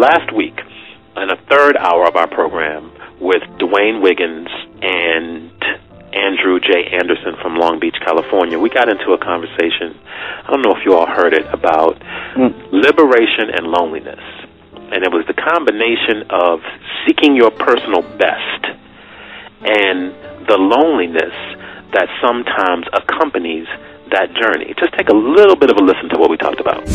last week, in a third hour of our program with Dwayne Wiggins and Andrew J. Anderson from Long Beach, California, we got into a conversation, I don't know if you all heard it, about liberation and loneliness. And it was the combination of seeking your personal best and the loneliness that sometimes accompanies that journey. Just take a little bit of a listen to what we talked about.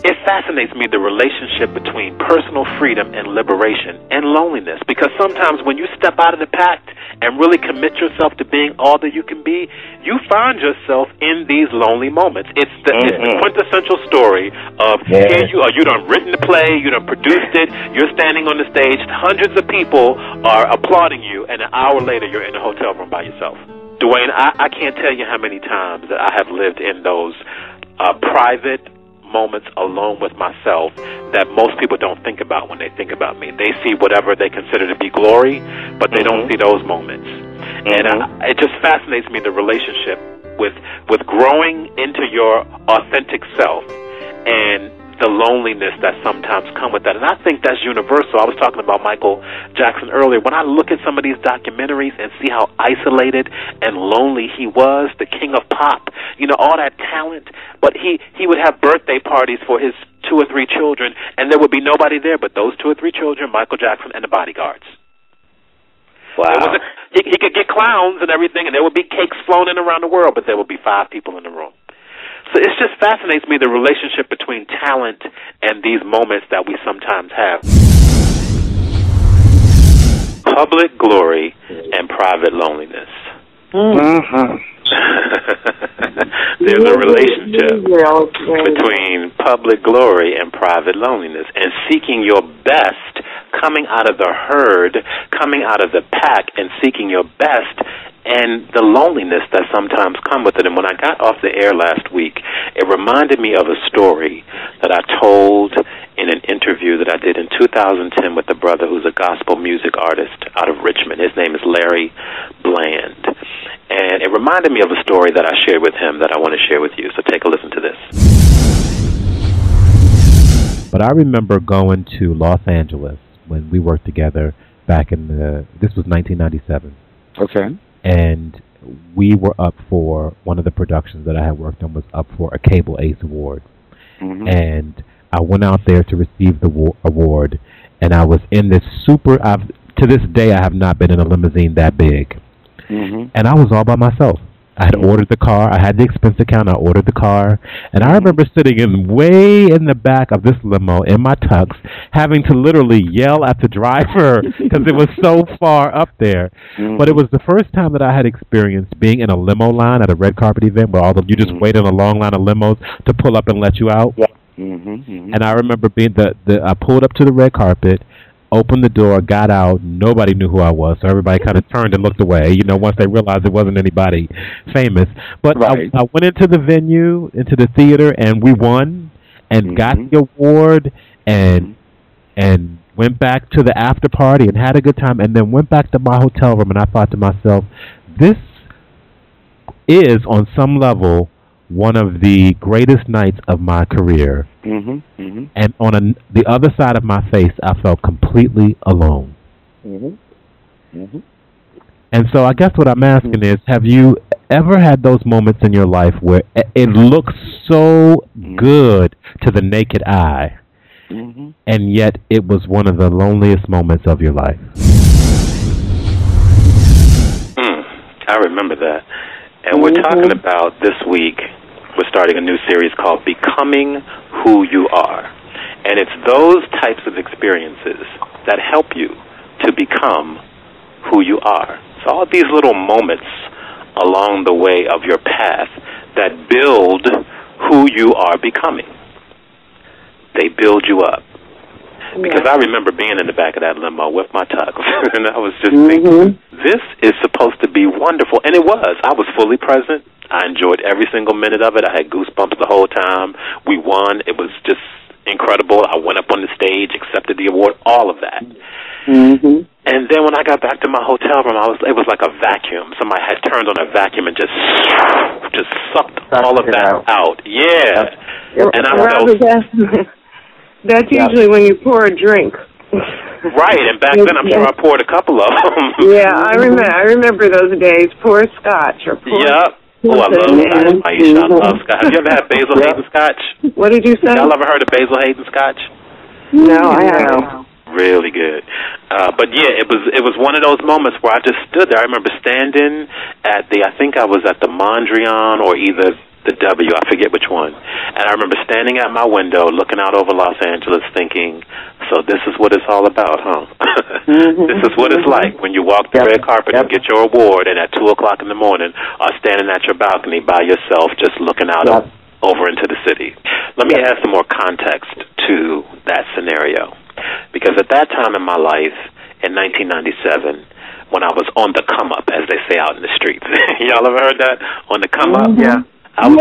It fascinates me, the relationship between personal freedom and liberation and loneliness, because sometimes when you step out of the pack and really commit yourself to being all that you can be, you find yourself in these lonely moments. It's the quintessential story of here you are, you done written the play, you done produced it, you're standing on the stage, hundreds of people are applauding you, and an hour later you're in a hotel room by yourself. Dwayne, I can't tell you how many times that I have lived in those private moments alone with myself that most people don't think about when they think about me. They see whatever they consider to be glory, but they don't see those moments. And it just fascinates me, the relationship with growing into your authentic self and the loneliness that sometimes come with that. And I think that's universal. I was talking about Michael Jackson earlier. When I look at some of these documentaries and see how isolated and lonely he was, the king of pop, you know, all that talent, but he would have birthday parties for his 2 or 3 children, and there would be nobody there but those 2 or 3 children, Michael Jackson, and the bodyguards. Wow. He could get clowns and everything, and there would be cakes flown in around the world, but there would be 5 people in the room. So it just fascinates me, the relationship between talent and these moments that we sometimes have. Public glory and private loneliness. There's a relationship between public glory and private loneliness, and seeking your best, coming out of the herd, coming out of the pack and seeking your best, and the loneliness that sometimes come with it. And when I got off the air last week, it reminded me of a story that I told in an interview that I did in 2010 with a brother who's a gospel music artist out of Richmond. His name is Larry Bland. And it reminded me of a story that I shared with him that I want to share with you. So take a listen to this. But I remember going to Los Angeles when we worked together back in this was 1997. Okay. And we were up for, one of the productions that I had worked on was up for a Cable Ace Award. And I went out there to receive the award, and I was in this to this day I have not been in a limousine that big. And I was all by myself. I had ordered the car. I had the expense account. I ordered the car. And I remember sitting way in the back of this limo in my tux, having to literally yell at the driver because it was so far up there. But it was the first time that I had experienced being in a limo line at a red carpet event where you just wait in a long line of limos to pull up and let you out. And I remember I pulled up to the red carpet, opened the door, got out. Nobody knew who I was, so everybody kind of turned and looked away, you know, once they realized it wasn't anybody famous. But I went into the venue, into the theater, and we won and got the award and went back to the after party and had a good time, and then went back to my hotel room, and I thought to myself, this is, on some level, one of the greatest nights of my career. And on the other side of my face, I felt completely alone. And so I guess what I'm asking is, have you ever had those moments in your life where it looks so good to the naked eye, and yet it was one of the loneliest moments of your life? I remember that. And we're talking about this week, we're starting a new series called Becoming Who You Are. And it's those types of experiences that help you to become who you are. So all these little moments along the way of your path that build who you are becoming. They build you up. Because I remember being in the back of that limo with my tux, and I was just thinking, this is supposed to be wonderful. And it was. I was fully present. I enjoyed every single minute of it. I had goosebumps the whole time. We won. It was just incredible. I went up on the stage, accepted the award, all of that. And then when I got back to my hotel room, it was like a vacuum. Somebody had turned on a vacuum and just sucked all of that out. Yeah. And I felt That's usually when you pour a drink. Right, and back then I'm sure I poured a couple of them. Yeah, I remember those days. Pour scotch or pour. Yep. Oh, I love scotch, Aisha. I love scotch. Have you ever had Basil Hayden scotch? What did you say? Y'all ever heard of Basil Hayden scotch? No, I haven't. Really good. But yeah, it was one of those moments where I just stood there. I remember standing at I think I was at the Mondrian or either the W, I forget which one. And I remember standing at my window looking out over Los Angeles thinking, so this is what it's all about, huh? This is what it's like when you walk the red carpet and get your award and at 2 o'clock in the morning are standing at your balcony by yourself just looking out over into the city. Let me add some more context to that scenario. Because at that time in my life, in 1997, when I was on the come up, as they say out in the streets. Y'all ever heard that? On the come up? Yeah. I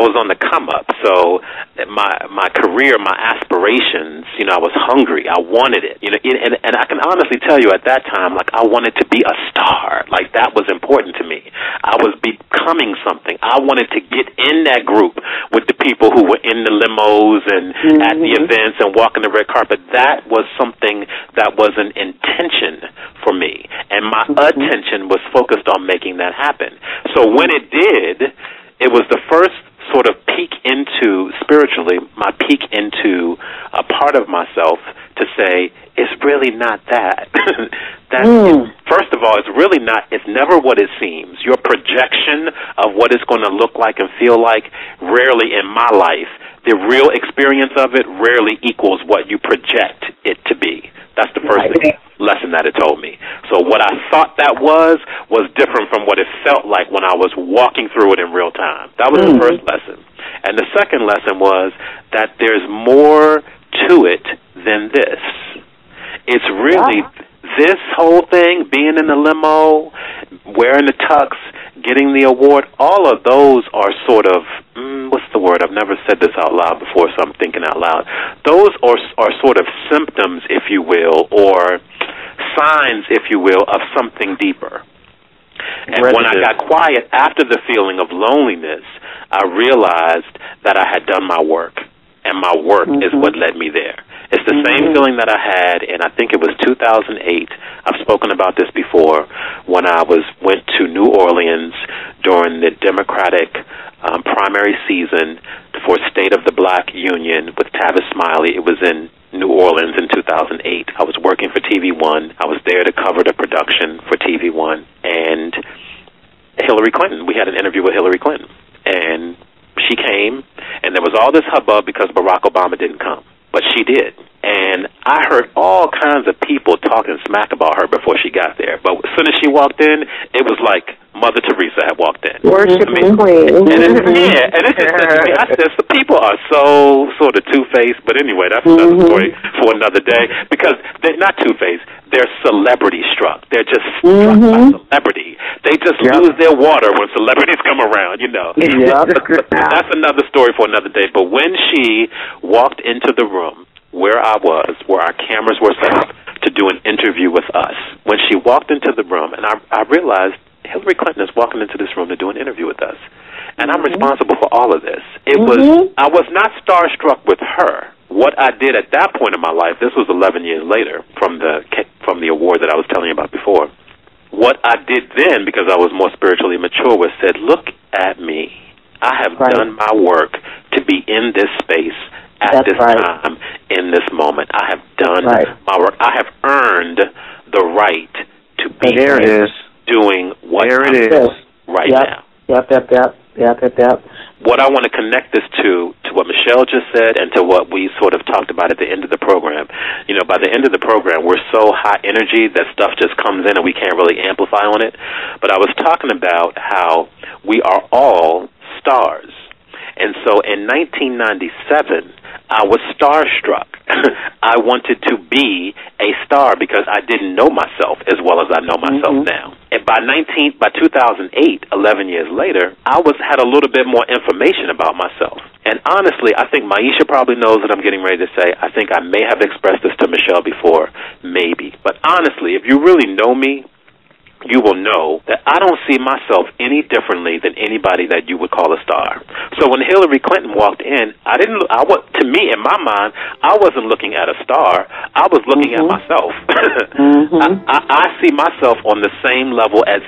was on the come up, so my career, my aspirations, I was hungry. I wanted it, and I can honestly tell you at that time, like, I wanted to be a star. Like, that was important to me. I was becoming something. I wanted to get in that group with the people who were in the limos and at the events and walking the red carpet. That was something that was an intention for me, and my attention was focused on making that happen. So when it did, it was the first sort of peek into, spiritually, my peek into a part of myself to say, it's really not that. First of all, it's really not, it's never what it seems. Your projection of what it's going to look like and feel like, rarely in my life, the real experience of it rarely equals what you project it to be. That's the first lesson that it told me. So what I thought that was different from what it felt like when I was walking through it in real time. That was the first lesson. And the second lesson was that there's more to it than this. It's really this whole thing, being in the limo, wearing the tux, getting the award, all of those are sort of, what's the word? I've never said this out loud before, so I'm thinking out loud. Those are sort of symptoms, if you will, or signs, if you will, of something deeper. And when I got quiet after the feeling of loneliness, I realized that I had done my work, and my work is what led me there. It's the same feeling that I had, and I think it was 2008. I've spoken about this before, when I went to New Orleans during the Democratic primary season for State of the Black Union with Tavis Smiley. It was in New Orleans in 2008. I was working for TV One. I was there to cover the production for TV One, and Hillary Clinton. We had an interview with Hillary Clinton, and she came, and there was all this hubbub because Barack Obama didn't come. But she did. And I heard all kinds of people talking smack about her before she got there. But as soon as she walked in, it was like Mother Teresa had walked in. Worshiping queen. And it's just, the people are so sort of two-faced. But anyway, that's another story for another day. Because they're not two-faced. They're celebrity-struck. They're just struck by celebrity. They just lose their water when celebrities come around, That's another story for another day. But when she walked into the room where I was, where our cameras were set up to do an interview with us, when she walked into the room, and I realized Hillary Clinton is walking into this room to do an interview with us. And I'm responsible for all of this. I was not starstruck with her. What I did at that point in my life, this was 11 years later from the award that I was telling you about before. What I did then, because I was more spiritually mature, was said, look at me. I have done my work to be in this space at this time, in this moment. I have done my work. I have earned the right to be doing what I'm doing right now. Yep. What I want to connect this to what Michelle just said and to what we sort of talked about at the end of the program. By the end of the program, we're so high energy that stuff just comes in and we can't really amplify on it. But I was talking about how we are all stars. And so in 1997, I was starstruck. I wanted to be a star because I didn't know myself as well as I know myself now. And by 2008, 11 years later, I had a little bit more information about myself. And honestly, I think Maisha probably knows what I'm getting ready to say. I think I may have expressed this to Michelle before, maybe. But honestly, if you really know me, you will know that I don't see myself any differently than anybody that you would call a star. So when Hillary Clinton walked in, to me, in my mind, I wasn't looking at a star. I was looking at myself. I see myself on the same level as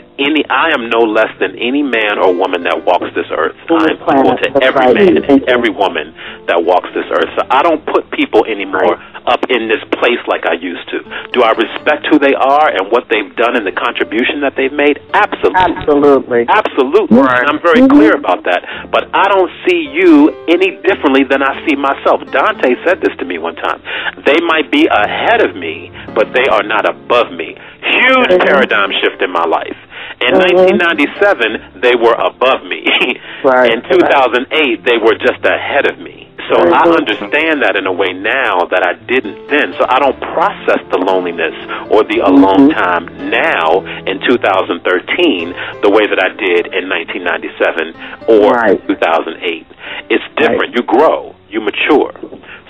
I am no less than any man or woman that walks this earth. I am equal to every man and every woman that walks this earth. So I don't put people anymore up in this place like I used to. Do I respect who they are and what they've done and the contribution that they've made? Absolutely. Absolutely. Right. And I'm very clear about that. But I don't see you any differently than I see myself. Dante said this to me one time. They might be ahead of me, but they are not above me. Huge paradigm shift in my life. In 1997, they were above me. In 2008, they were just ahead of me. So I understand that in a way now that I didn't then. So I don't process the loneliness or the alone time now in 2013 the way that I did in 1997 or 2008. It's different. You grow. You mature.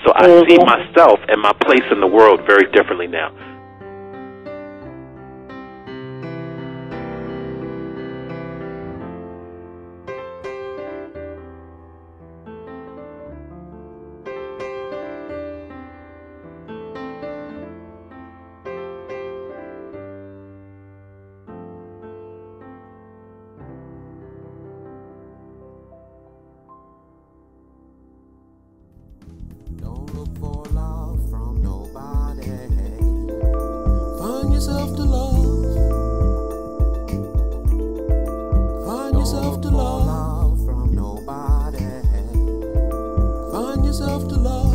So I see myself and my place in the world very differently now. Yourself to love.